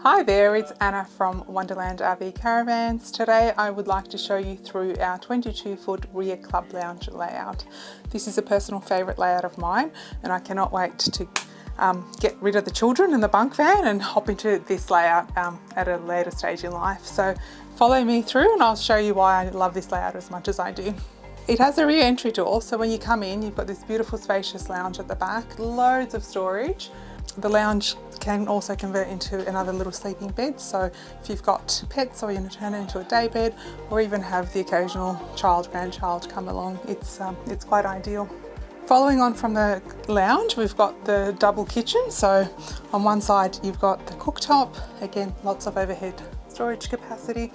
Hi there, it's Anna from Wonderland RV Caravans. Today I would like to show you through our 22-foot rear club lounge layout. This is a personal favourite layout of mine and I cannot wait to get rid of the children in the bunk van and hop into this layout at a later stage in life. So follow me through and I'll show you why I love this layout as much as I do. It has a rear entry door, so when you come in you've got this beautiful spacious lounge at the back, loads of storage. The lounge can also convert into another little sleeping bed, so if you've got pets or you want to turn it into a day bed or even have the occasional child, grandchild come along, it's quite ideal. Following on from the lounge, we've got the double kitchen. So on one side you've got the cooktop, again lots of overhead storage capacity,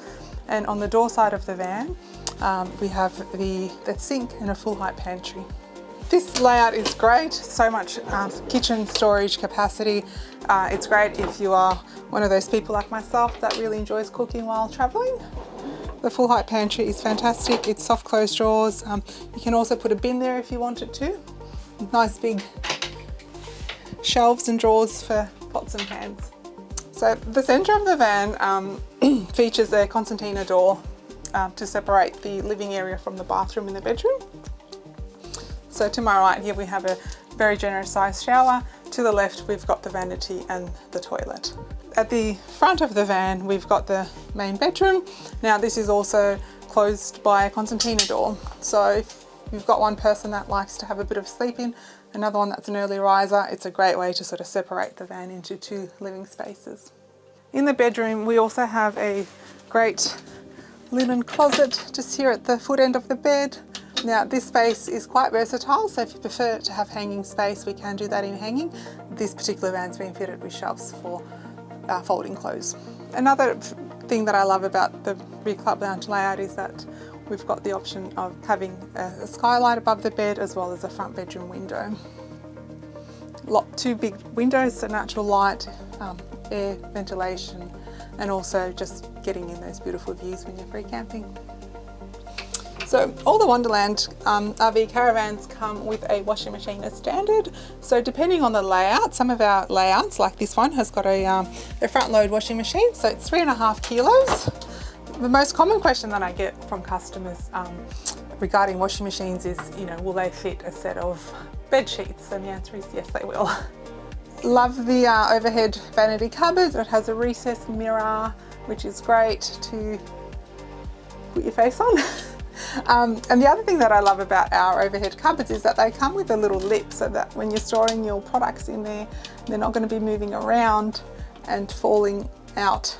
and on the door side of the van we have the sink and a full height pantry. This layout is great, so much kitchen storage capacity. It's great if you are one of those people like myself that really enjoys cooking while traveling. The full height pantry is fantastic. It's soft closed drawers. You can also put a bin there if you wanted to. Nice big shelves and drawers for pots and pans. So the centre of the van features a concertina door to separate the living area from the bathroom and the bedroom. So to my right here we have a very generous sized shower. To the left we've got the vanity and the toilet. At the front of the van we've got the main bedroom. Now this is also closed by a concertina door. So if you've got one person that likes to have a bit of sleep in, another one that's an early riser, it's a great way to sort of separate the van into two living spaces. In the bedroom we also have a great linen closet just here at the foot end of the bed. Now this space is quite versatile, so if you prefer to have hanging space, we can do that in hanging. This particular van's been fitted with shelves for folding clothes. Another thing that I love about the rear club lounge layout is that we've got the option of having a skylight above the bed as well as a front bedroom window. Two big windows, so natural light, air, ventilation, and also just getting in those beautiful views when you're free camping. So all the Wonderland RV caravans come with a washing machine as standard. So depending on the layout, some of our layouts, like this one, has got a front load washing machine, so it's 3.5 kilos. The most common question that I get from customers regarding washing machines is, will they fit a set of bed sheets? And the answer is yes, they will. Love the overhead vanity cupboard. It has a recessed mirror, which is great to put your face on. And the other thing that I love about our overhead cupboards is that they come with a little lip, so that when you're storing your products in there, they're not going to be moving around and falling out.